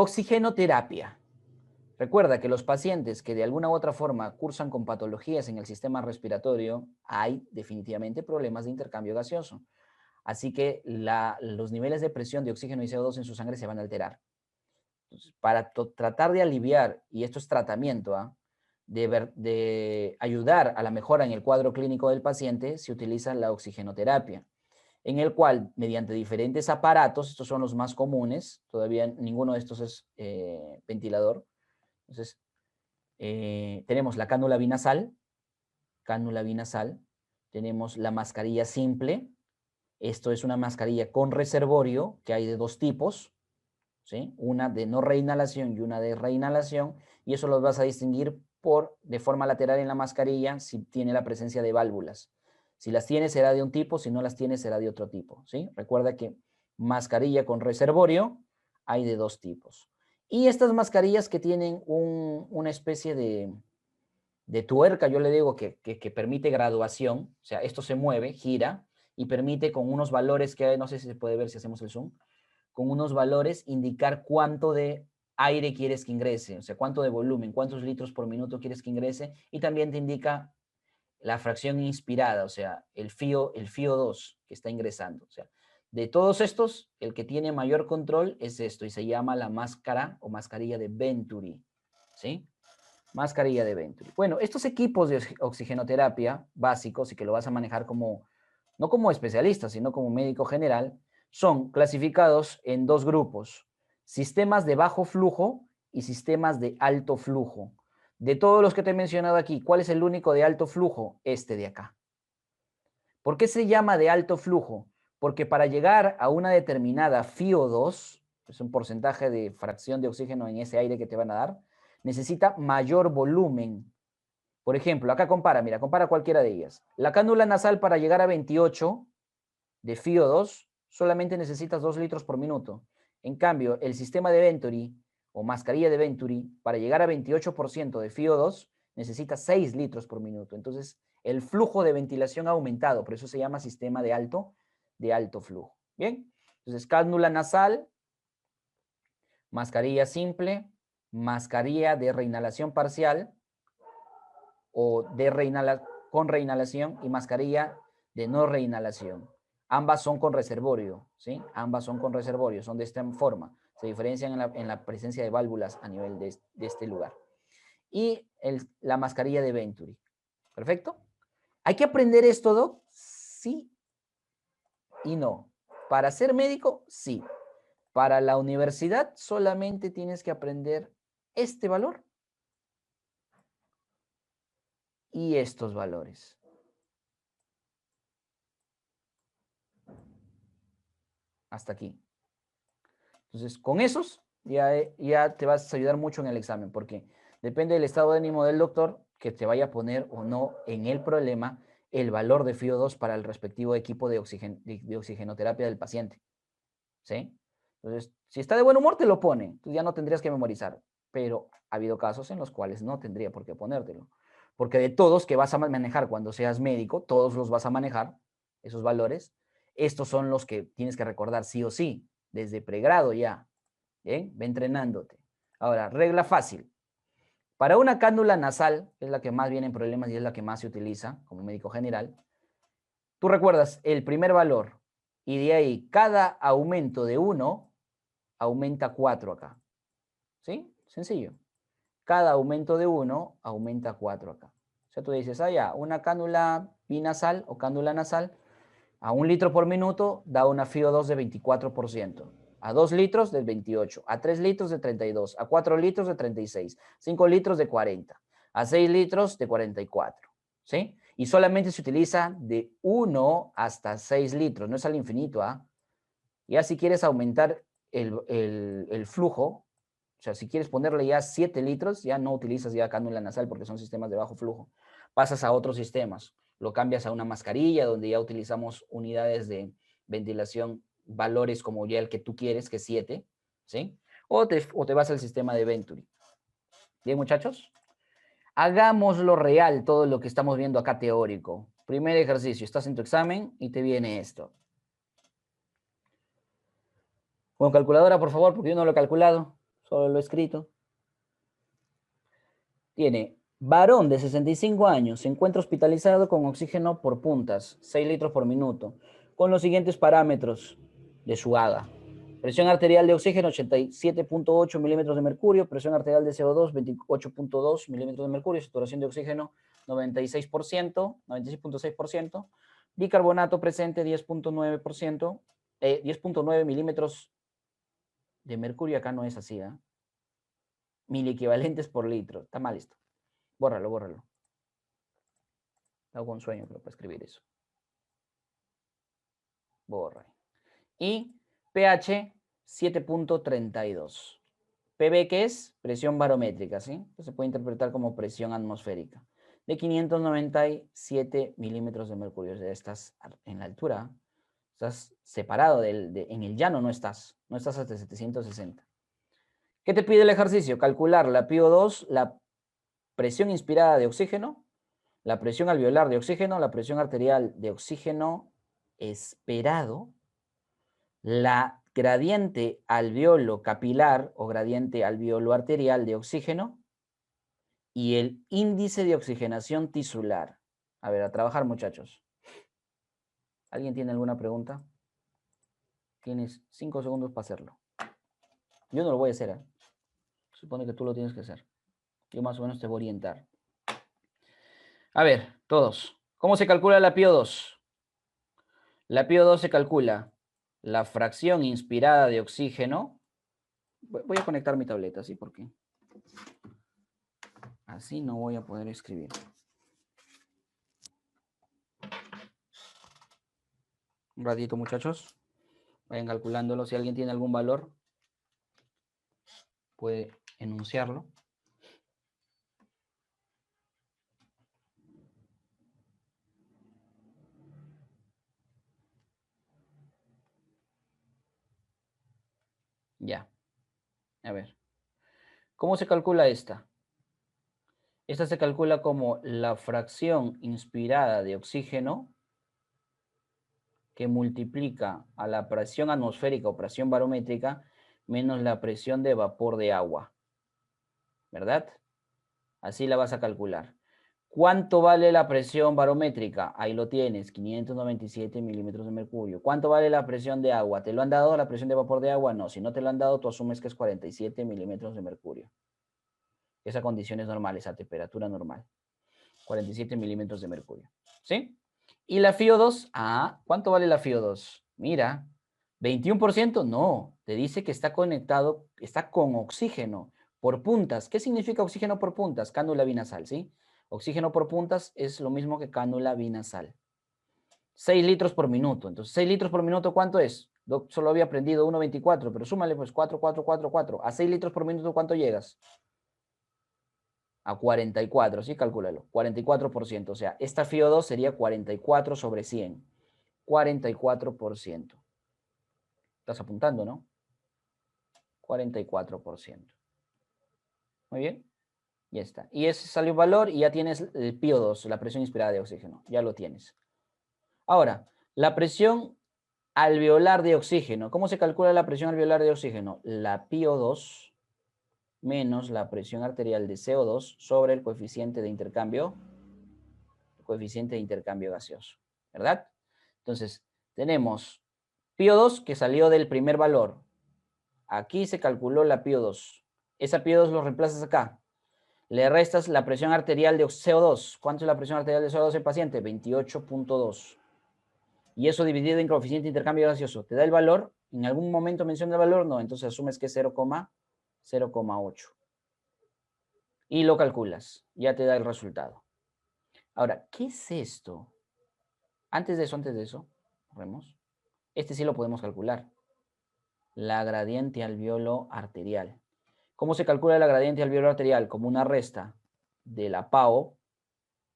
Oxigenoterapia. Recuerda que los pacientes que de alguna u otra forma cursan con patologías en el sistema respiratorio, hay definitivamente problemas de intercambio gaseoso. Así que los niveles de presión de oxígeno y CO2 en su sangre se van a alterar. Entonces, para tratar de aliviar, y esto es tratamiento, de ayudar a la mejora en el cuadro clínico del paciente, se utiliza la oxigenoterapia, en el cual, mediante diferentes aparatos, estos son los más comunes, todavía ninguno de estos es ventilador. Entonces, tenemos la cánula binasal, tenemos la mascarilla simple, esto es una mascarilla con reservorio, que hay de dos tipos, ¿sí? Una de no reinhalación y una de reinhalación, y eso los vas a distinguir de forma lateral en la mascarilla si tiene la presencia de válvulas. Si las tiene será de un tipo, si no las tiene será de otro tipo, ¿sí? Recuerda que mascarilla con reservorio hay de dos tipos. Y estas mascarillas que tienen una especie de tuerca, yo le digo que permite graduación, o sea, esto se mueve, gira, y permite con unos valores que no sé si se puede ver si hacemos el zoom, con unos valores indicar cuánto de aire quieres que ingrese, o sea, cuánto de volumen, cuántos litros por minuto quieres que ingrese, y también te indica la fracción inspirada, o sea, el FIO2 que está ingresando. O sea, de todos estos, el que tiene mayor control es esto, y se llama la máscara o mascarilla de Venturi, ¿sí? Mascarilla de Venturi. Bueno, estos equipos de oxigenoterapia básicos y que lo vas a manejar como, no como especialista, sino como médico general, son clasificados en dos grupos, sistemas de bajo flujo y sistemas de alto flujo. De todos los que te he mencionado aquí, ¿cuál es el único de alto flujo? Este de acá. ¿Por qué se llama de alto flujo? Porque para llegar a una determinada FiO2, es un porcentaje de fracción de oxígeno en ese aire que te van a dar, necesita mayor volumen. Por ejemplo, acá compara, mira, compara cualquiera de ellas. La cánula nasal para llegar a 28 de FiO2 solamente necesitas 2 litros por minuto. En cambio, el sistema de Venturi o mascarilla de Venturi para llegar a 28% de FiO2 necesita 6 litros por minuto. Entonces, el flujo de ventilación ha aumentado, por eso se llama sistema de alto flujo. Bien, entonces cánula nasal, mascarilla simple, mascarilla de reinhalación parcial o con reinhalación y mascarilla de no reinhalación. Ambas son con reservorio, ¿sí? Ambas son con reservorio, son de esta forma. Se diferencian en la presencia de válvulas a nivel de este lugar. Y la mascarilla de Venturi. ¿Perfecto? ¿Hay que aprender esto, Doc? Sí y no. Para ser médico, sí. Para la universidad solamente tienes que aprender este valor y estos valores. Hasta aquí. Entonces, con esos ya te vas a ayudar mucho en el examen, porque depende del estado de ánimo del doctor que te vaya a poner o no en el problema el valor de FiO2 para el respectivo equipo de oxigenoterapia del paciente. ¿Sí? Entonces, si está de buen humor, te lo pone. Tú ya no tendrías que memorizar. Pero ha habido casos en los cuales no tendría por qué ponértelo. Porque de todos que vas a manejar cuando seas médico, todos los vas a manejar, esos valores. Estos son los que tienes que recordar sí o sí, desde pregrado ya. ¿Bien? Ve entrenándote. Ahora, regla fácil. Para una cánula nasal, que es la que más viene en problemas y es la que más se utiliza como médico general, tú recuerdas el primer valor y de ahí cada aumento de 1 aumenta 4 acá. ¿Sí? Sencillo. Cada aumento de 1 aumenta 4 acá. O sea, tú dices, ya, una cánula binasal o cánula nasal a 1 litro por minuto da una FiO2 de 24%. A 2 litros de 28, a 3 litros de 32, a 4 litros de 36, 5 litros de 40, a 6 litros de 44, ¿sí? Y solamente se utiliza de 1 hasta 6 litros, no es al infinito, ¿ah? Ya si quieres aumentar el flujo, o sea, si quieres ponerle ya 7 litros, ya no utilizas ya cánula nasal porque son sistemas de bajo flujo. Pasas a otros sistemas, lo cambias a una mascarilla donde ya utilizamos unidades de ventilación, valores como ya el que tú quieres, que es 7, ¿sí? O te vas al sistema de Venturi. Bien, muchachos. Hagámoslo real todo lo que estamos viendo acá teórico. Primer ejercicio, estás en tu examen y te viene esto. Con calculadora, por favor, porque yo no lo he calculado. Solo lo he escrito. Tiene varón de 65 años, se encuentra hospitalizado con oxígeno por puntas, 6 litros por minuto, con los siguientes parámetros de su AGA. Presión arterial de oxígeno 87.8 milímetros de mercurio, presión arterial de CO2 28.2 milímetros de mercurio, saturación de oxígeno 96%, 96.6%, bicarbonato presente 10.9%, 10.9 milímetros de mercurio, acá no es así, ¿eh? Miliequivalentes por litro, está mal esto. Bórralo, bórralo. Hago con sueño para escribir eso. Borra. Y pH 7.32. PB, ¿qué es? Presión barométrica, ¿sí? Se puede interpretar como presión atmosférica. De 597 milímetros de mercurio. O sea, estás en la altura. Estás separado en el llano, no estás. No estás hasta 760. ¿Qué te pide el ejercicio? Calcular la PO2, la presión inspirada de oxígeno, la presión alveolar de oxígeno, la presión arterial de oxígeno esperado, la gradiente alveolo capilar o gradiente alveolo arterial de oxígeno y el índice de oxigenación tisular. A ver, a trabajar, muchachos. ¿Alguien tiene alguna pregunta? Tienes 5 segundos para hacerlo. Yo no lo voy a hacer, ¿eh? Supone que tú lo tienes que hacer. Yo más o menos te voy a orientar. A ver, todos. ¿Cómo se calcula la PO2? La PO2 se calcula la fracción inspirada de oxígeno. Voy a conectar mi tableta, ¿sí? Porque así no voy a poder escribir. Un ratito, muchachos. Vayan calculándolo. Si alguien tiene algún valor, puede enunciarlo. Ya. A ver. ¿Cómo se calcula esta? Esta se calcula como la fracción inspirada de oxígeno que multiplica a la presión atmosférica o presión barométrica menos la presión de vapor de agua. ¿Verdad? Así la vas a calcular. ¿Cuánto vale la presión barométrica? Ahí lo tienes, 597 milímetros de mercurio. ¿Cuánto vale la presión de agua? ¿Te lo han dado la presión de vapor de agua? No, si no te lo han dado, tú asumes que es 47 milímetros de mercurio. Esa condición es normal, esa temperatura normal. 47 milímetros de mercurio. ¿Sí? ¿Y la FiO2? Ah, ¿cuánto vale la FiO2? Mira, 21%, no, te dice que está conectado, está con oxígeno por puntas. ¿Qué significa oxígeno por puntas? Cánula binasal, ¿sí? Oxígeno por puntas es lo mismo que cánula binasal. 6 litros por minuto. Entonces, 6 litros por minuto, ¿cuánto es? Solo había aprendido 1,24, pero súmale pues 4, 4, 4, 4. A 6 litros por minuto, ¿cuánto llegas? A 44, ¿sí? Calcúlalo. 44%. O sea, esta FiO2 sería 44 sobre 100. 44%. Estás apuntando, ¿no? 44%. Muy bien. Ya está. Y ese salió un valor y ya tienes el PO2, la presión inspirada de oxígeno. Ya lo tienes. Ahora, la presión alveolar de oxígeno. ¿Cómo se calcula la presión alveolar de oxígeno? La PO2 menos la presión arterial de CO2 sobre el coeficiente de intercambio gaseoso. ¿Verdad? Entonces, tenemos PO2 que salió del primer valor. Aquí se calculó la PO2. Esa PO2 lo reemplazas acá. Le restas la presión arterial de CO2. ¿Cuánto es la presión arterial de CO2 en paciente? 28.2. Y eso dividido en coeficiente de intercambio gaseoso. ¿Te da el valor? ¿En algún momento menciona el valor? No, entonces asumes que es 0,8. Y lo calculas. Ya te da el resultado. Ahora, ¿qué es esto? Antes de eso, vemos. Este sí lo podemos calcular. La gradiente alveolo arterial. ¿Cómo se calcula la gradiente alveolo arterial? Como una resta de la PAO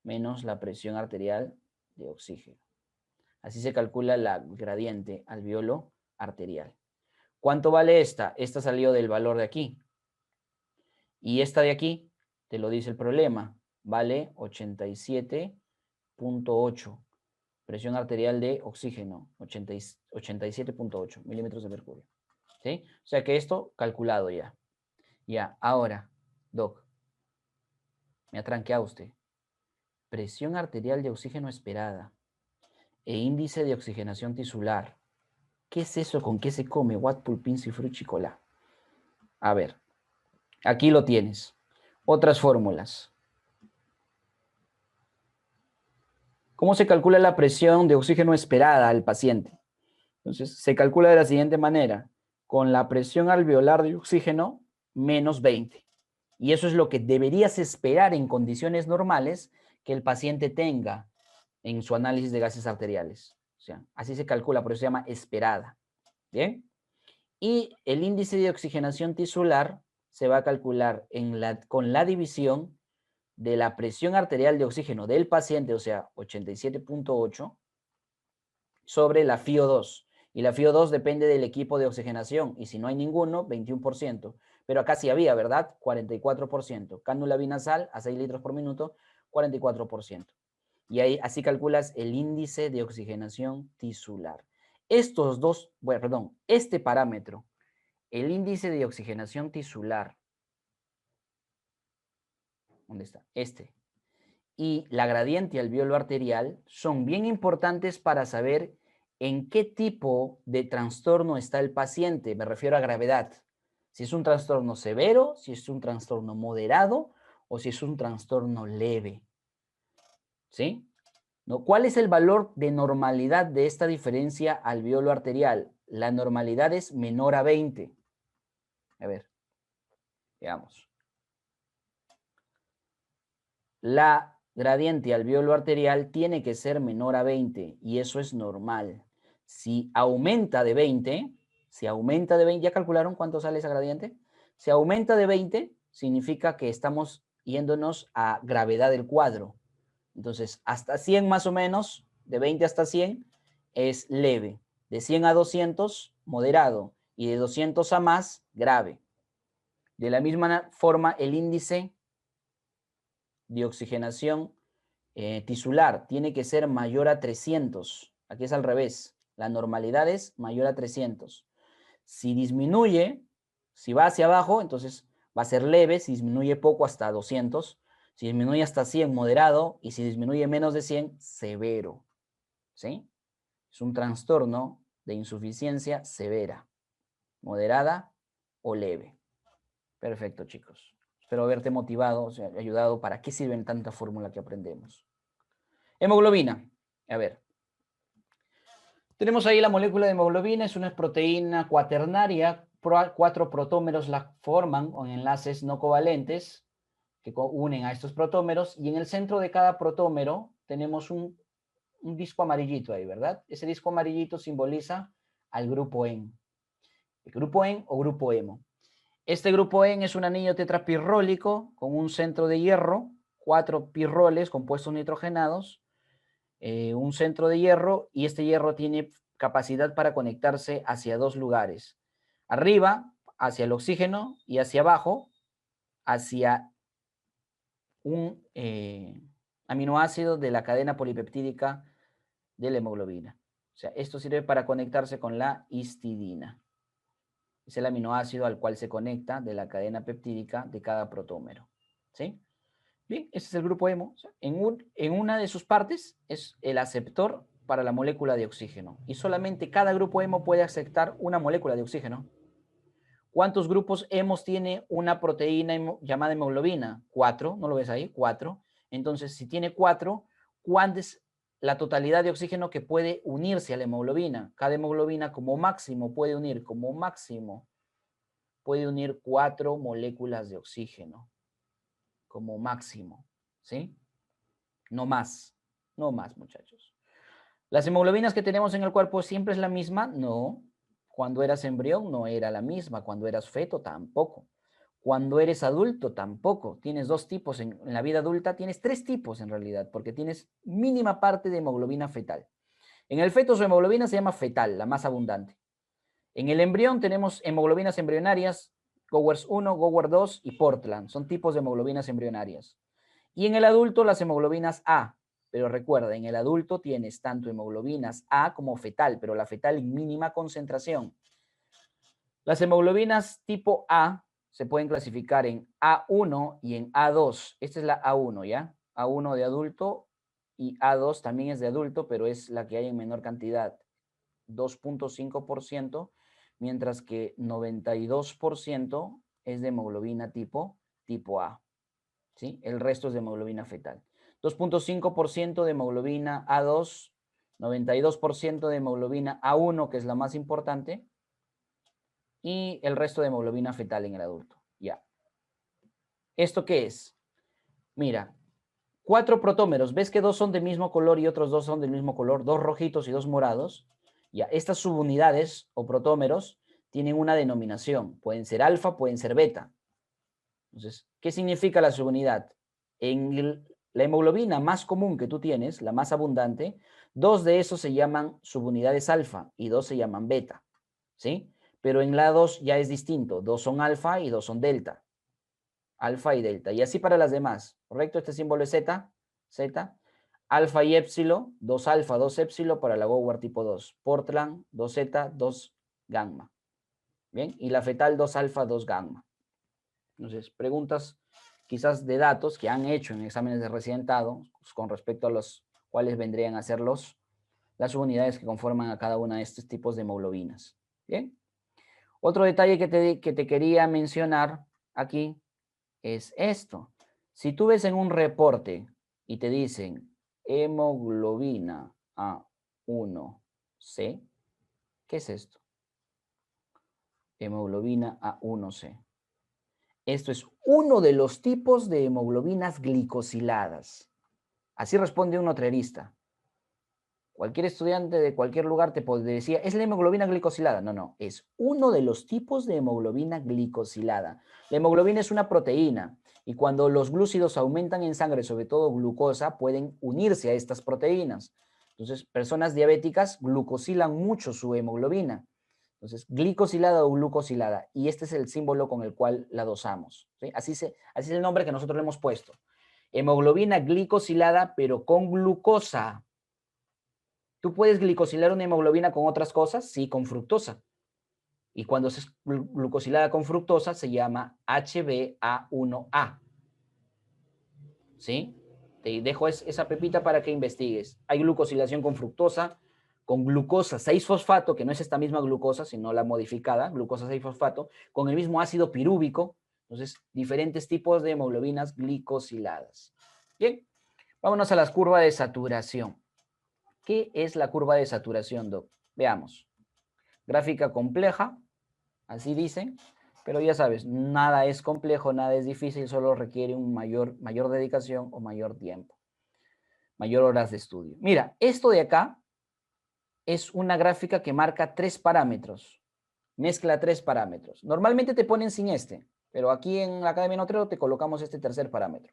menos la presión arterial de oxígeno. Así se calcula la gradiente alveolo arterial. ¿Cuánto vale esta? Esta salió del valor de aquí. Y esta de aquí, te lo dice el problema, vale 87.8. Presión arterial de oxígeno, 87.8 milímetros de mercurio. ¿Sí? O sea que esto calculado ya. Ya, ahora, Doc, me ha tranqueado usted. Presión arterial de oxígeno esperada e índice de oxigenación tisular. ¿Qué es eso? ¿Con qué se come? What pulpins y fruchicola. A ver, aquí lo tienes. Otras fórmulas. ¿Cómo se calcula la presión de oxígeno esperada al paciente? Entonces, se calcula de la siguiente manera. Con la presión alveolar de oxígeno menos 20. Y eso es lo que deberías esperar en condiciones normales que el paciente tenga en su análisis de gases arteriales. O sea, así se calcula, por eso se llama esperada. ¿Bien? Y el índice de oxigenación tisular se va a calcular con la división de la presión arterial de oxígeno del paciente, o sea, 87.8, sobre la FiO2. Y la FiO2 depende del equipo de oxigenación. Y si no hay ninguno, 21%. Pero acá sí había, ¿verdad? 44%. Cánula binasal a 6 litros por minuto, 44%. Y ahí así calculas el índice de oxigenación tisular. Estos dos, bueno, perdón, este parámetro, el índice de oxigenación tisular, ¿dónde está? Este. Y la gradiente alveolo arterial son bien importantes para saber en qué tipo de trastorno está el paciente. Me refiero a gravedad. Si es un trastorno severo, si es un trastorno moderado o si es un trastorno leve. ¿Sí? ¿No? ¿Cuál es el valor de normalidad de esta diferencia alveolo arterial? La normalidad es menor a 20. A ver, veamos. La gradiente alveolo arterial tiene que ser menor a 20 y eso es normal. Si aumenta de 20, ¿ya calcularon cuánto sale esa gradiente? Si aumenta de 20, significa que estamos yéndonos a gravedad del cuadro. Entonces, hasta 100 más o menos, de 20 hasta 100, es leve. De 100 a 200, moderado. Y de 200 a más, grave. De la misma forma, el índice de oxigenación tisular tiene que ser mayor a 300. Aquí es al revés. La normalidad es mayor a 300. Si disminuye, si va hacia abajo, entonces va a ser leve. Si disminuye poco, hasta 200. Si disminuye hasta 100, moderado. Y si disminuye menos de 100, severo. ¿Sí? Es un trastorno de insuficiencia severa, moderada o leve. Perfecto, chicos. Espero haberte motivado, o sea, ayudado. ¿Para qué sirven tanta fórmula que aprendemos? Hemoglobina. A ver. Tenemos ahí la molécula de hemoglobina. Es una proteína cuaternaria. 4 protómeros la forman con enlaces no covalentes que unen a estos protómeros. Y en el centro de cada protómero tenemos un disco amarillito ahí, ¿verdad? Ese disco amarillito simboliza al grupo EN. El grupo EN o grupo hemo. Este grupo EN es un anillo tetrapirrólico con un centro de hierro, 4 pirroles compuestos nitrogenados, un centro de hierro, y este hierro tiene capacidad para conectarse hacia 2 lugares. Arriba, hacia el oxígeno, y hacia abajo, hacia un aminoácido de la cadena polipeptídica de la hemoglobina. O sea, esto sirve para conectarse con la histidina. Es el aminoácido al cual se conecta de la cadena peptídica de cada protómero. ¿Sí? Bien, ese es el grupo hemo. O sea, en una de sus partes es el aceptor para la molécula de oxígeno. Y solamente cada grupo hemo puede aceptar una molécula de oxígeno. ¿Cuántos grupos hemos tiene una proteína llamada hemoglobina? 4, ¿no lo ves ahí? 4. Entonces, si tiene 4, ¿cuánta es la totalidad de oxígeno que puede unirse a la hemoglobina? Cada hemoglobina como máximo puede unir, 4 moléculas de oxígeno, como máximo, ¿sí? No más, no más, muchachos. ¿Las hemoglobinas que tenemos en el cuerpo siempre es la misma? No. Cuando eras embrión no era la misma, cuando eras feto tampoco. Cuando eres adulto tampoco. Tienes 2 tipos. En la vida adulta tienes 3 tipos en realidad, porque tienes mínima parte de hemoglobina fetal. En el feto su hemoglobina se llama fetal, la más abundante. En el embrión tenemos hemoglobinas embrionarias, Gowers 1, Gowers 2 y Portland. Son tipos de hemoglobinas embrionarias. Y en el adulto las hemoglobinas A. Pero recuerda, en el adulto tienes tanto hemoglobinas A como fetal, pero la fetal en mínima concentración. Las hemoglobinas tipo A se pueden clasificar en A1 y en A2. Esta es la A1, ¿ya? A1 de adulto y A2 también es de adulto, pero es la que hay en menor cantidad, 2.5%, mientras que 92% es de hemoglobina tipo A, ¿sí? El resto es de hemoglobina fetal. 2.5% de hemoglobina A2, 92% de hemoglobina A1, que es la más importante, y el resto de hemoglobina fetal en el adulto. Ya. ¿Esto qué es? Mira, 4 protómeros. ¿Ves que 2 son del mismo color y otros 2 son del mismo color? 2 rojitos y 2 morados. Ya, estas subunidades o protómeros tienen una denominación. Pueden ser alfa, pueden ser beta. Entonces, ¿qué significa la subunidad? La hemoglobina más común que tú tienes, la más abundante, 2 de esos se llaman subunidades alfa y 2 se llaman beta, ¿sí? Pero en la 2 ya es distinto, 2 son alfa y 2 son delta, alfa y delta, y así para las demás, ¿correcto? Este símbolo es Z, Z, alfa y épsilon, 2 alfa, 2 épsilon para la Goward tipo 2, Portland, 2Z, 2 gamma, ¿bien? Y la fetal, 2 alfa, 2 gamma. Entonces, preguntas quizás de datos que han hecho en exámenes de residentado pues, con respecto a los cuales vendrían a ser las subunidades que conforman a cada una de estos tipos de hemoglobinas. Bien. Otro detalle que te quería mencionar aquí es esto. Si tú ves en un reporte y te dicen hemoglobina A1C, ¿qué es esto? Hemoglobina A1C. Esto es uno de los tipos de hemoglobinas glicosiladas. Así responde un notrerista. Cualquier estudiante de cualquier lugar te decir, ¿es la hemoglobina glicosilada? No, no, es uno de los tipos de hemoglobina glicosilada. La hemoglobina es una proteína y cuando los glúcidos aumentan en sangre, sobre todo glucosa, pueden unirse a estas proteínas. Entonces, personas diabéticas glucosilan mucho su hemoglobina. Entonces, glicosilada o glucosilada. Y este es el símbolo con el cual la dosamos, ¿sí? Así es el nombre que nosotros le hemos puesto. Hemoglobina glicosilada, pero con glucosa. ¿Tú puedes glicosilar una hemoglobina con otras cosas? Sí, con fructosa. Y cuando es glucosilada con fructosa se llama HbA1a. ¿Sí? Te dejo esa pepita para que investigues. Hay glucosilación con fructosa, con glucosa 6-fosfato, que no es esta misma glucosa, sino la modificada, glucosa 6-fosfato, con el mismo ácido pirúvico. Entonces, diferentes tipos de hemoglobinas glicosiladas. Bien, vámonos a las curvas de saturación. ¿Qué es la curva de saturación, Doc? Veamos. Gráfica compleja, así dicen, pero ya sabes, nada es complejo, nada es difícil, solo requiere un mayor dedicación o mayor tiempo, mayor horas de estudio. Mira, esto de acá es una gráfica que marca 3 parámetros, mezcla 3 parámetros. Normalmente te ponen sin este, pero aquí en la Academia Notrero te colocamos este tercer parámetro.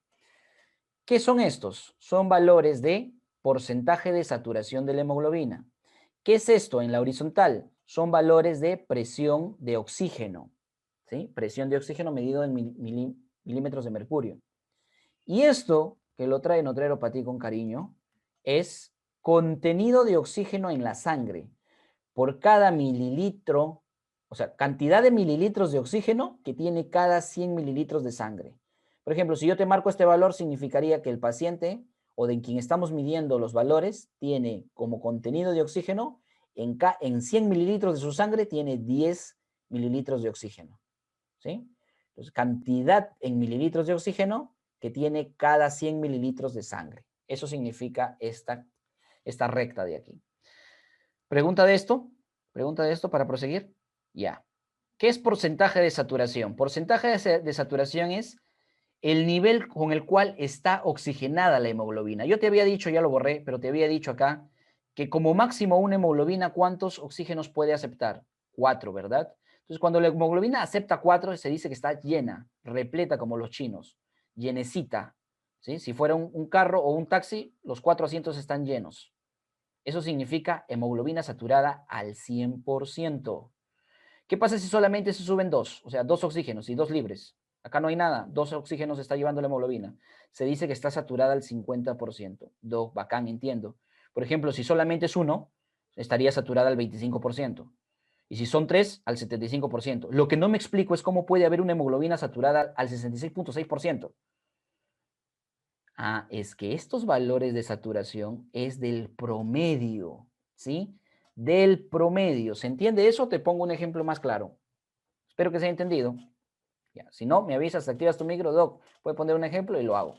¿Qué son estos? Son valores de porcentaje de saturación de la hemoglobina. ¿Qué es esto en la horizontal? Son valores de presión de oxígeno, ¿sí? Presión de oxígeno medido en milímetros de mercurio. Y esto, que lo trae Notrero para ti con cariño, es contenido de oxígeno en la sangre. Por cada mililitro, o sea, cantidad de mililitros de oxígeno que tiene cada 100 mililitros de sangre. Por ejemplo, si yo te marco este valor, significaría que el paciente o de quien estamos midiendo los valores tiene como contenido de oxígeno en 100 mililitros de su sangre tiene 10 mililitros de oxígeno. ¿Sí? Entonces, cantidad en mililitros de oxígeno que tiene cada 100 mililitros de sangre. Eso significa esta recta de aquí. ¿Pregunta de esto? ¿Pregunta de esto para proseguir? Ya. ¿Qué es porcentaje de saturación? Porcentaje de saturación es el nivel con el cual está oxigenada la hemoglobina. Yo te había dicho, ya lo borré, pero te había dicho acá que como máximo una hemoglobina, ¿cuántos oxígenos puede aceptar? 4, ¿verdad? Entonces, cuando la hemoglobina acepta 4, se dice que está llena, repleta como los chinos, llenecita. ¿Sí? Si fuera un carro o un taxi, los 4 asientos están llenos. Eso significa hemoglobina saturada al 100%. ¿Qué pasa si solamente se suben 2? O sea, 2 oxígenos y 2 libres. Acá no hay nada, 2 oxígenos está llevando la hemoglobina. Se dice que está saturada al 50%. Bacán, entiendo. Por ejemplo, si solamente es 1, estaría saturada al 25%. Y si son 3, al 75%. Lo que no me explico es cómo puede haber una hemoglobina saturada al 66.6%. Ah, es que estos valores de saturación es del promedio, ¿sí? Del promedio. ¿Se entiende eso? Te pongo un ejemplo más claro. Espero que se haya entendido. Ya, si no, me avisas, activas tu micro, Doc. Puedes poner un ejemplo y lo hago.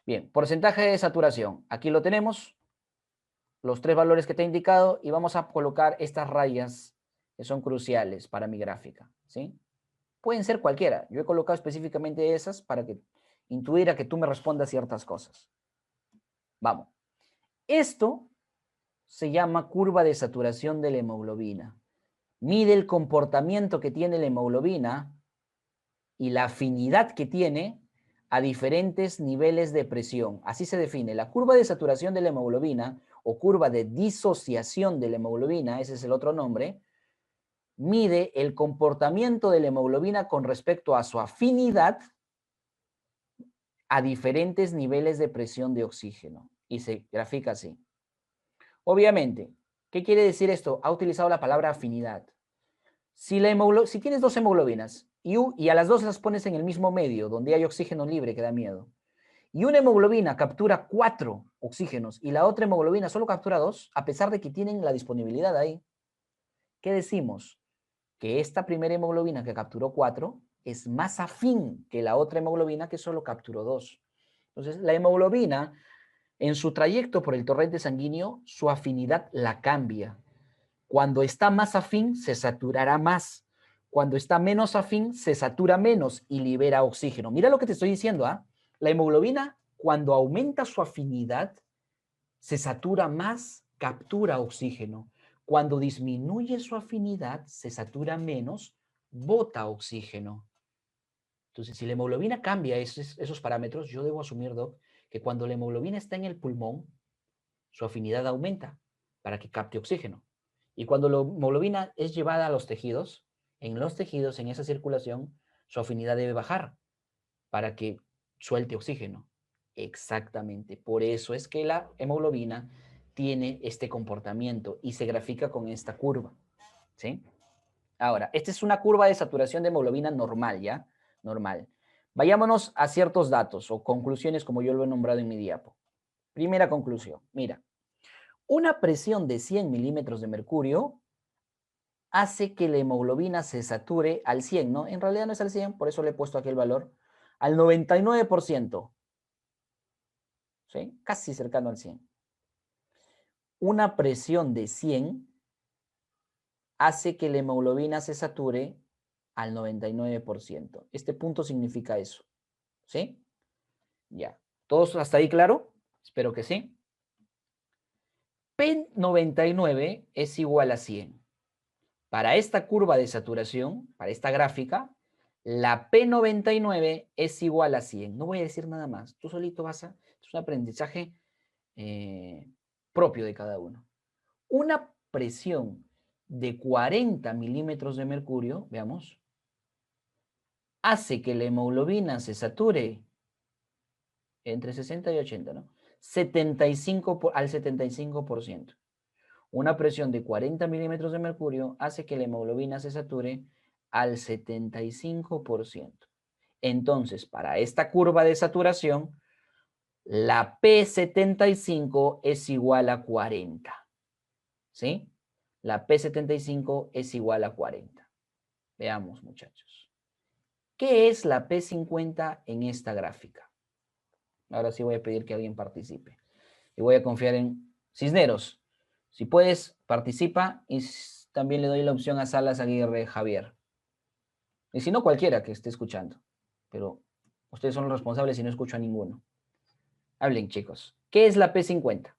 Bien, porcentaje de saturación. Aquí lo tenemos, los 3 valores que te he indicado, y vamos a colocar estas rayas que son cruciales para mi gráfica, ¿sí? Pueden ser cualquiera. Yo he colocado específicamente esas para que intuir a que tú me respondas ciertas cosas. Vamos. Esto se llama curva de saturación de la hemoglobina. Mide el comportamiento que tiene la hemoglobina y la afinidad que tiene a diferentes niveles de presión. Así se define. La curva de saturación de la hemoglobina o curva de disociación de la hemoglobina, ese es el otro nombre, mide el comportamiento de la hemoglobina con respecto a su afinidad a diferentes niveles de presión de oxígeno. Y se grafica así. Obviamente, ¿qué quiere decir esto? Ha utilizado la palabra afinidad. Si tienes 2 hemoglobinas y a las 2 las pones en el mismo medio, donde hay oxígeno libre, que da miedo, y una hemoglobina captura 4 oxígenos y la otra hemoglobina solo captura 2, a pesar de que tienen la disponibilidad ahí, ¿qué decimos? Que esta primera hemoglobina que capturó 4 es más afín que la otra hemoglobina que solo capturó 2. Entonces, la hemoglobina, en su trayecto por el torrente sanguíneo, su afinidad la cambia. Cuando está más afín, se saturará más. Cuando está menos afín, se satura menos y libera oxígeno. Mira lo que te estoy diciendo, ¿ah? La hemoglobina, cuando aumenta su afinidad, se satura más, captura oxígeno. Cuando disminuye su afinidad, se satura menos, bota oxígeno. Entonces, si la hemoglobina cambia esos parámetros, yo debo asumir, Doc, que cuando la hemoglobina está en el pulmón, su afinidad aumenta para que capte oxígeno. Y cuando la hemoglobina es llevada a los tejidos, en esa circulación, su afinidad debe bajar para que suelte oxígeno. Exactamente. Por eso es que la hemoglobina tiene este comportamiento y se grafica con esta curva. ¿Sí? Ahora, esta es una curva de saturación de hemoglobina normal, ¿ya? Normal. Vayámonos a ciertos datos o conclusiones como yo lo he nombrado en mi diapo. Primera conclusión, mira, una presión de 100 milímetros de mercurio hace que la hemoglobina se sature al 100, ¿no? En realidad no es al 100, por eso le he puesto aquí el valor, al 99%, ¿sí? Casi cercano al 100. Una presión de 100 hace que la hemoglobina se sature al 99%. Este punto significa eso, ¿sí? Ya. ¿Todos hasta ahí claro? Espero que sí. P99 es igual a 100. Para esta curva de saturación, para esta gráfica, la P99 es igual a 100. No voy a decir nada más. Tú solito vas a... Es un aprendizaje propio de cada uno. Una presión de 40 milímetros de mercurio, veamos, hace que la hemoglobina se sature entre 60 y 80, ¿no? 75 al 75%. Una presión de 40 milímetros de mercurio hace que la hemoglobina se sature al 75%. Entonces, para esta curva de saturación, la P75 es igual a 40. ¿Sí? La P75 es igual a 40. Veamos, muchachos. ¿Qué es la P50 en esta gráfica? Ahora sí voy a pedir que alguien participe. Y voy a confiar en Cisneros. Si puedes, participa y también le doy la opción a Salas Aguirre Javier. Y si no, cualquiera que esté escuchando. Pero ustedes son los responsables y no escucho a ninguno. Hablen, chicos. ¿Qué es la P50?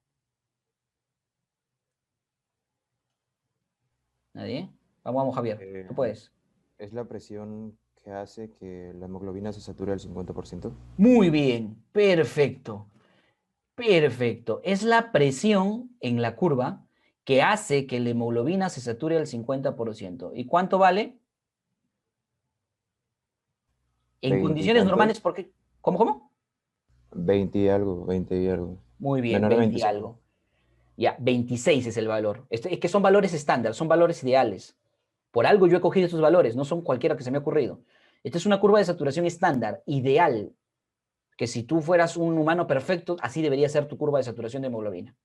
¿Nadie? Vamos, Javier. Eh, Tú puedes. es la presión que hace que la hemoglobina se sature al 50%. Muy bien. Perfecto. Perfecto. Es la presión en la curva que hace que la hemoglobina se sature al 50%. ¿Y cuánto vale? En 20 y condiciones normales, tantos, porque... ¿Cómo? 20 y algo, 20 y algo. Muy bien, Menor de 20 y 25. algo. Ya, 26 es el valor. Es que son valores estándar, son valores ideales. Por algo yo he cogido estos valores, no son cualquiera que se me ha ocurrido. Esta es una curva de saturación estándar, ideal, que si tú fueras un humano perfecto, así debería ser tu curva de saturación de hemoglobina.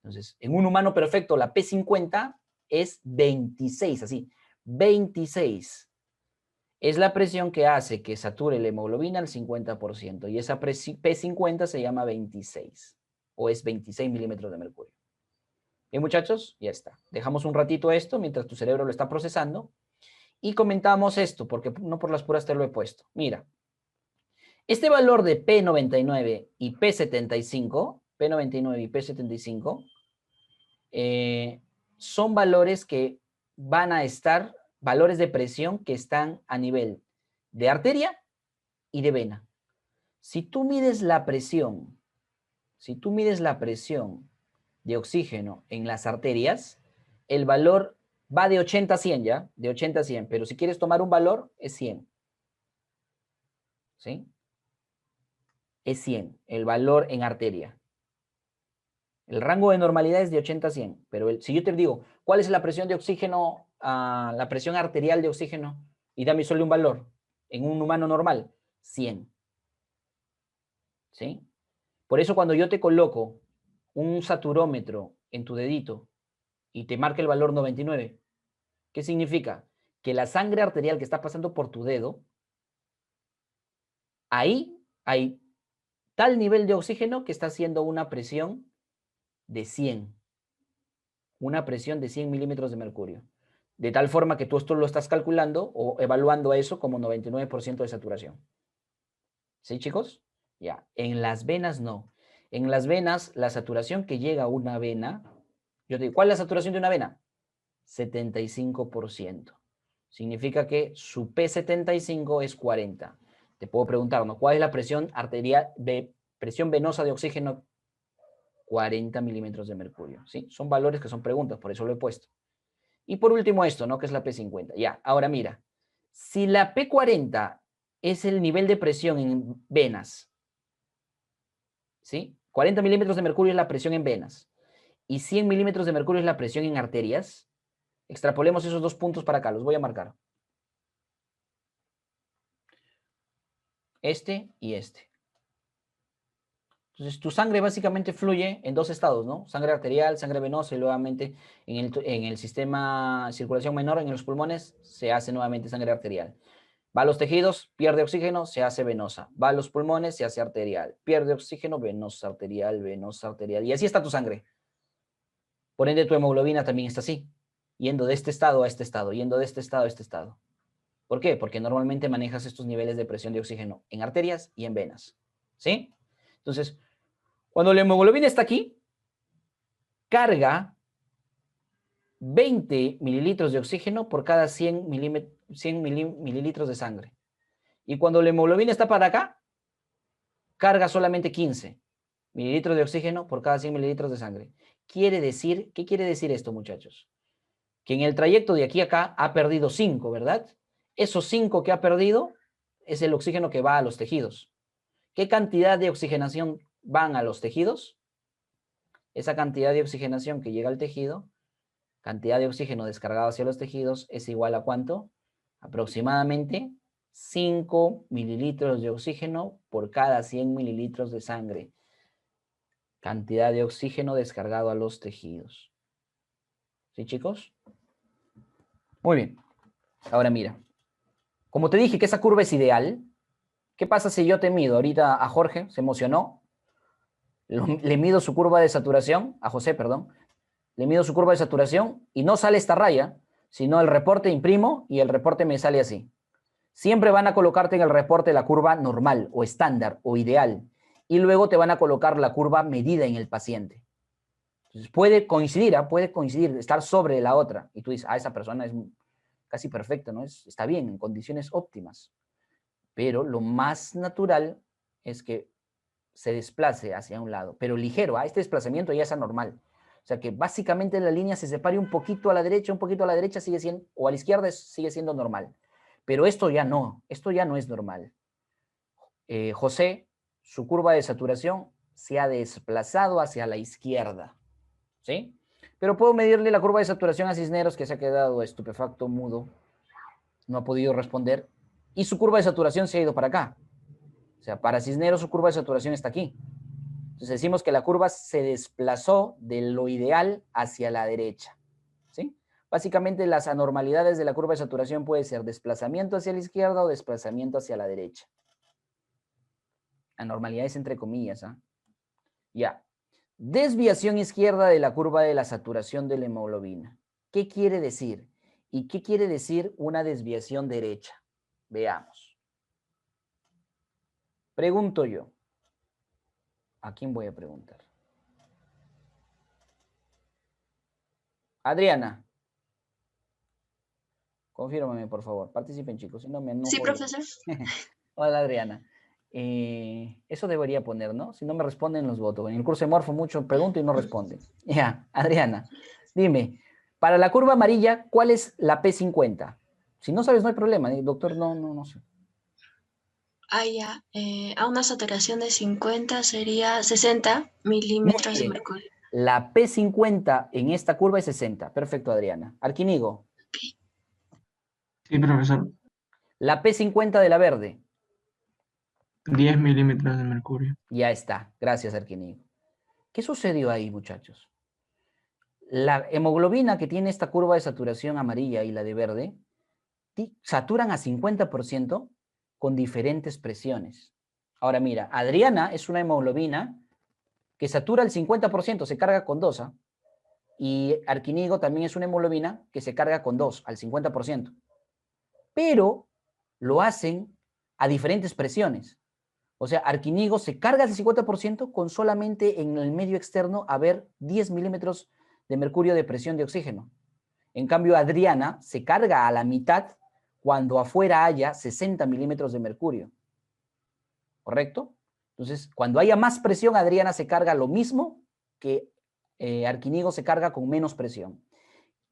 Entonces, en un humano perfecto, la P50 es 26, así, 26. Es la presión que hace que sature la hemoglobina al 50%, y esa P50 se llama 26, o es 26 milímetros de mercurio. Bien, muchachos, ya está. Dejamos un ratito esto mientras tu cerebro lo está procesando y comentamos esto, porque no por las puras te lo he puesto. Mira, este valor de P99 y P75, P99 y P75, son valores que van a estar, valores de presión que están a nivel de arteria y de vena. Si tú mides la presión, de oxígeno en las arterias, el valor va de 80 a 100, ¿ya? De 80 a 100, pero si quieres tomar un valor, es 100. ¿Sí? Es 100, el valor en arteria. El rango de normalidad es de 80 a 100, pero si yo te digo, ¿cuál es la presión de oxígeno, la presión arterial de oxígeno? Y dame solo un valor, en un humano normal, 100. ¿Sí? Por eso cuando yo te coloco un saturómetro en tu dedito y te marca el valor 99, ¿qué significa? Que la sangre arterial que está pasando por tu dedo, ahí hay tal nivel de oxígeno que está haciendo una presión de 100. Una presión de 100 milímetros de mercurio. De tal forma que tú esto lo estás calculando o evaluando a eso como 99% de saturación. ¿Sí, chicos? Ya. En las venas no. En las venas, la saturación que llega a una vena, yo te digo, ¿cuál es la saturación de una vena? 75%. Significa que su P75 es 40. Te puedo preguntar, ¿no? ¿Cuál es la presión arterial, presión venosa de oxígeno? 40 milímetros de mercurio. ¿Sí? Son valores que son preguntas, por eso lo he puesto. Y por último esto, ¿no? Que es la P50. Ya, ahora mira, si la P40 es el nivel de presión en venas, ¿sí? 40 milímetros de mercurio es la presión en venas y 100 milímetros de mercurio es la presión en arterias, extrapolemos esos dos puntos para acá, los voy a marcar. Este y este. Entonces, tu sangre básicamente fluye en dos estados, ¿no? Sangre arterial, sangre venosa y nuevamente en el sistema de circulación menor, en los pulmones, se hace nuevamente sangre arterial. Va a los tejidos, pierde oxígeno, se hace venosa. Va a los pulmones, se hace arterial. Pierde oxígeno, venosa, arterial, venosa, arterial. Y así está tu sangre. Por ende, tu hemoglobina también está así, yendo de este estado a este estado, yendo de este estado a este estado. ¿Por qué? Porque normalmente manejas estos niveles de presión de oxígeno en arterias y en venas. ¿Sí? Entonces, cuando la hemoglobina está aquí, carga 20 mililitros de oxígeno por cada 100 mililitros de sangre. Y cuando la hemoglobina está para acá, carga solamente 15 mililitros de oxígeno por cada 100 mililitros de sangre. ¿Qué quiere decir esto, muchachos? Que en el trayecto de aquí a acá ha perdido 5, ¿verdad? Esos 5 que ha perdido es el oxígeno que va a los tejidos. ¿Qué cantidad de oxigenación van a los tejidos? Esa cantidad de oxigenación que llega al tejido, cantidad de oxígeno descargado hacia los tejidos, es igual a ¿cuánto? Aproximadamente 5 mililitros de oxígeno por cada 100 mililitros de sangre. Cantidad de oxígeno descargado a los tejidos. ¿Sí, chicos? Muy bien. Ahora mira. Como te dije que esa curva es ideal, ¿qué pasa si yo te mido? Ahorita a Jorge se emocionó. Le mido su curva de saturación, a José, perdón. Le mido su curva de saturación y no sale esta raya, sino el reporte imprimo y el reporte me sale así. Siempre van a colocarte en el reporte la curva normal o estándar o ideal y luego te van a colocar la curva medida en el paciente. Entonces puede coincidir, estar sobre la otra y tú dices, esa persona es casi perfecta, ¿no? Está bien, en condiciones óptimas. Pero lo más natural es que se desplace hacia un lado, pero ligero, este desplazamiento ya es anormal. O sea que básicamente la línea se separe un poquito a la derecha, sigue siendo, o a la izquierda sigue siendo normal. Pero esto ya no es normal. José, su curva de saturación se ha desplazado hacia la izquierda, ¿sí? Pero puedo medirle la curva de saturación a Cisneros, que se ha quedado estupefacto, mudo, no ha podido responder, y su curva de saturación se ha ido para acá. O sea, para Cisneros su curva de saturación está aquí. Entonces decimos que la curva se desplazó de lo ideal hacia la derecha, ¿sí? Básicamente las anormalidades de la curva de saturación puede ser desplazamiento hacia la izquierda o desplazamiento hacia la derecha. Anormalidades entre comillas, ¿ah? Ya. Desviación izquierda de la curva de la saturación de la hemoglobina. ¿Qué quiere decir? ¿Y qué quiere decir una desviación derecha? Veamos. Pregunto yo. ¿A quién voy a preguntar? Adriana. Confírmame, por favor. Participen, chicos. Si no, me Sí, enojo yo. profesor. Hola, Adriana. Eso debería poner, ¿no? Si no me responden, los voto. En el curso de Morfo mucho pregunto y no responden. Ya, Adriana, dime, para la curva amarilla, ¿cuál es la P50? Si no sabes, no hay problema. Doctor, no sé. Ya. A una saturación de 50 sería 60 Muy milímetros de bien. mercurio. La P50 en esta curva es 60. Perfecto, Adriana. Arquinigo, Sí, profesor. la P50 de la verde. 10 milímetros de mercurio. Ya está. Gracias, Arquinigo. ¿Qué sucedió ahí, muchachos? La hemoglobina que tiene esta curva de saturación amarilla y la de verde saturan a 50% con diferentes presiones. Ahora mira, Adriana es una hemoglobina que satura el 50%, se carga con 2, ¿ah? Y Arquinigo también es una hemoglobina que se carga con 2, al 50%. Pero lo hacen a diferentes presiones. O sea, Arquinigo se carga al 50% con solamente en el medio externo haber 10 milímetros de mercurio de presión de oxígeno. En cambio, Adriana se carga a la mitad cuando afuera haya 60 milímetros de mercurio. ¿Correcto? Entonces, cuando haya más presión, Adriana se carga lo mismo que Arquinigo se carga con menos presión.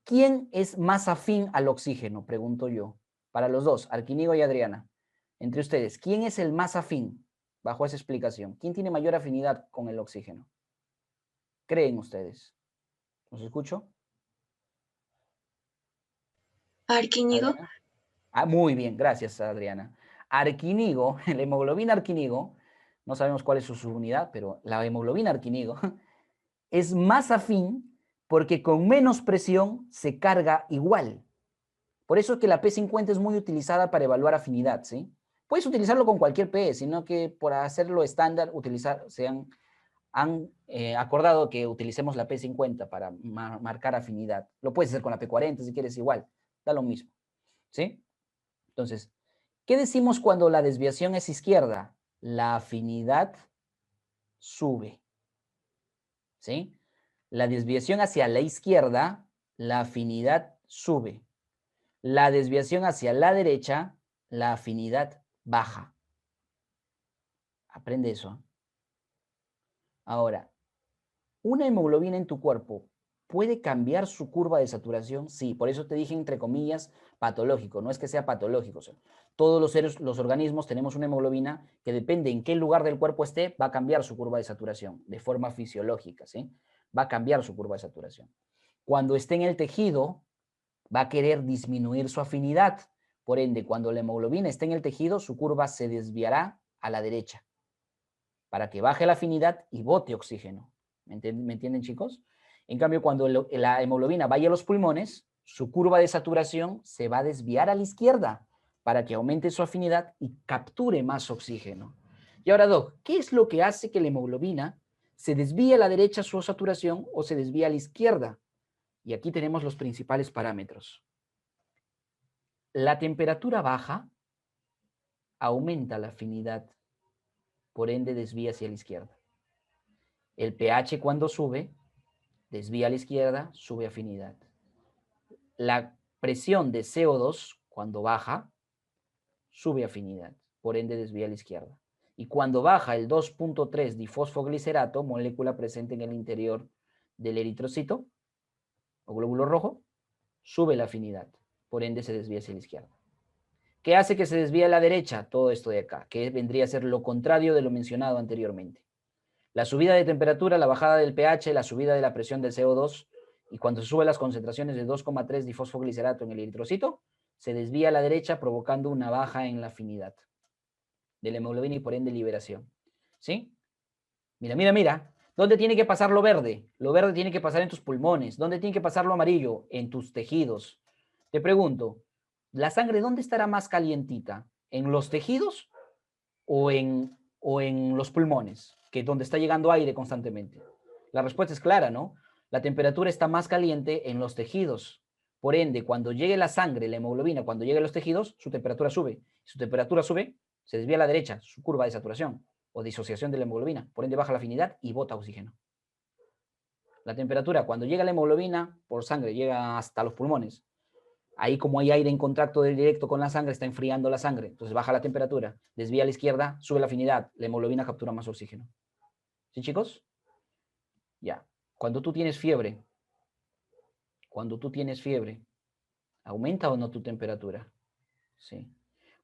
¿Quién es más afín al oxígeno? Pregunto yo. Para los dos, Arquinigo y Adriana. Entre ustedes, ¿quién es el más afín bajo esa explicación? ¿Quién tiene mayor afinidad con el oxígeno? ¿Creen ustedes? ¿Los escucho? Arquínigo. Adriana. Muy bien, gracias, Adriana. Arquinigo, la hemoglobina arquinigo, no sabemos cuál es su subunidad, pero la hemoglobina arquinigo es más afín porque con menos presión se carga igual. Por eso es que la P50 es muy utilizada para evaluar afinidad, ¿sí? Puedes utilizarlo con cualquier P, sino que por hacerlo estándar, han acordado que utilicemos la P50 para marcar afinidad. Lo puedes hacer con la P40 si quieres igual, da lo mismo, ¿sí? Entonces, ¿qué decimos cuando la desviación es izquierda? La afinidad sube, ¿sí? La desviación hacia la izquierda, la afinidad sube. La desviación hacia la derecha, la afinidad baja. Aprende eso. Ahora, ¿una hemoglobina en tu cuerpo puede cambiar su curva de saturación? Sí, por eso te dije entre comillas patológico, no es que sea patológico. O sea, todos los organismos tenemos una hemoglobina que depende en qué lugar del cuerpo esté, va a cambiar su curva de saturación de forma fisiológica, ¿sí? Va a cambiar su curva de saturación. Cuando esté en el tejido, va a querer disminuir su afinidad. Por ende, cuando la hemoglobina esté en el tejido, su curva se desviará a la derecha para que baje la afinidad y bote oxígeno. ¿Me entienden, chicos? En cambio, cuando la hemoglobina vaya a los pulmones, su curva de saturación se va a desviar a la izquierda para que aumente su afinidad y capture más oxígeno. Y ahora, Doc, ¿qué es lo que hace que la hemoglobina se desvíe a la derecha su saturación o se desvíe a la izquierda? Y aquí tenemos los principales parámetros. La temperatura baja aumenta la afinidad, por ende desvía hacia la izquierda. El pH cuando sube, desvía a la izquierda, sube afinidad. La presión de CO2 cuando baja, sube afinidad, por ende desvía a la izquierda. Y cuando baja el 2.3 difosfoglicerato, molécula presente en el interior del eritrocito o glóbulo rojo, sube la afinidad, por ende se desvía hacia la izquierda. ¿Qué hace que se desvíe a la derecha? Todo esto de acá, que vendría a ser lo contrario de lo mencionado anteriormente. La subida de temperatura, la bajada del pH, la subida de la presión del CO2 Y cuando se suben las concentraciones de 2,3 difosfoglicerato en el eritrocito, se desvía a la derecha provocando una baja en la afinidad de la hemoglobina y por ende liberación. ¿Sí? Mira, mira, mira. ¿Dónde tiene que pasar lo verde? Lo verde tiene que pasar en tus pulmones. ¿Dónde tiene que pasar lo amarillo? En tus tejidos. Te pregunto, ¿la sangre dónde estará más calientita? ¿En los tejidos o en los pulmones? Que es donde está llegando aire constantemente. La respuesta es clara, ¿no? La temperatura está más caliente en los tejidos. Por ende, cuando llegue la sangre, la hemoglobina, cuando llegue a los tejidos, su temperatura sube. Si su temperatura sube, se desvía a la derecha, su curva de saturación o disociación de la hemoglobina. Por ende, baja la afinidad y bota oxígeno. La temperatura, cuando llega la hemoglobina por sangre, llega hasta los pulmones. Ahí, como hay aire en contacto directo con la sangre, está enfriando la sangre. Entonces baja la temperatura, desvía a la izquierda, sube la afinidad. La hemoglobina captura más oxígeno. ¿Sí, chicos? Ya. Cuando tú tienes fiebre, ¿aumenta o no tu temperatura? Sí.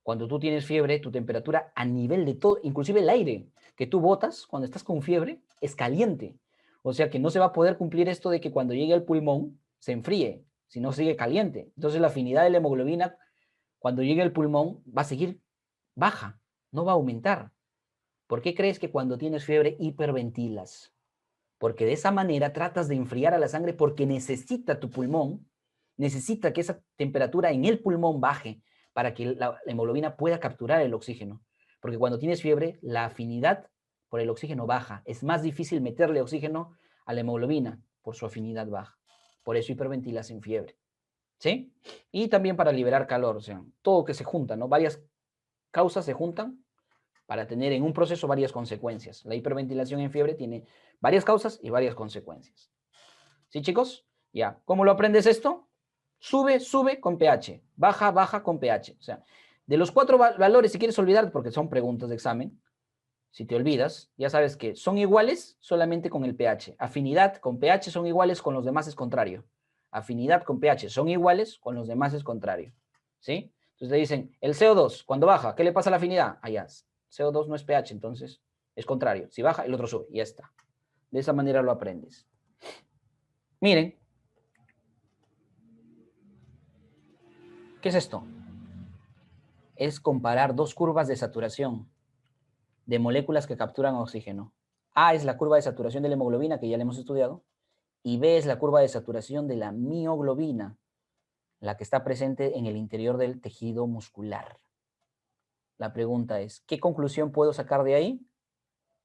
Cuando tú tienes fiebre, tu temperatura a nivel de todo, inclusive el aire que tú botas cuando estás con fiebre, es caliente. O sea que no se va a poder cumplir esto de que cuando llegue al pulmón se enfríe, sino sigue caliente. Entonces la afinidad de la hemoglobina cuando llegue al pulmón va a seguir baja, no va a aumentar. ¿Por qué crees que cuando tienes fiebre hiperventilas? Porque de esa manera tratas de enfriar a la sangre porque necesita tu pulmón, necesita que esa temperatura en el pulmón baje para que la hemoglobina pueda capturar el oxígeno. Porque cuando tienes fiebre, la afinidad por el oxígeno baja. Es más difícil meterle oxígeno a la hemoglobina por su afinidad baja. Por eso hiperventilas en fiebre. ¿Sí? Y también para liberar calor, o sea, todo que se junta, ¿no? Varias causas se juntan para tener en un proceso varias consecuencias. La hiperventilación en fiebre tiene varias causas y varias consecuencias. ¿Sí, chicos? Ya. ¿Cómo lo aprendes esto? Sube, sube con pH. Baja, baja con pH. O sea, de los 4 valores, si quieres olvidar, porque son preguntas de examen, si te olvidas, ya sabes que son iguales solamente con el pH. Afinidad con pH son iguales, con los demás es contrario. Afinidad con pH son iguales, con los demás es contrario. ¿Sí? Entonces te dicen, el CO2, cuando baja, ¿qué le pasa a la afinidad? Allá, CO2 no es pH, entonces es contrario. Si baja, el otro sube, y ya está. De esa manera lo aprendes. Miren, ¿qué es esto? Es comparar dos curvas de saturación de moléculas que capturan oxígeno. A es la curva de saturación de la hemoglobina, que ya la hemos estudiado, y B es la curva de saturación de la mioglobina, la que está presente en el interior del tejido muscular. La pregunta es, ¿qué conclusión puedo sacar de ahí?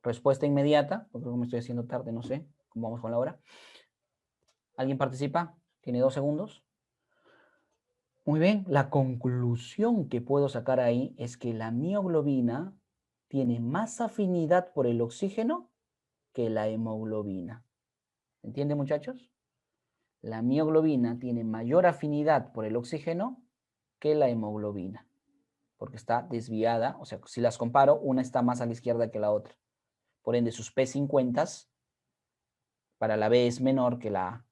Respuesta inmediata, porque me estoy haciendo tarde, no sé cómo vamos con la hora. ¿Alguien participa? ¿Tiene 2 segundos? Muy bien, la conclusión que puedo sacar ahí es que la mioglobina tiene más afinidad por el oxígeno que la hemoglobina. ¿Entienden, muchachos? La mioglobina tiene mayor afinidad por el oxígeno que la hemoglobina, porque está desviada, o sea, si las comparo, una está más a la izquierda que la otra. Por ende, sus P50 para la B es menor que la A.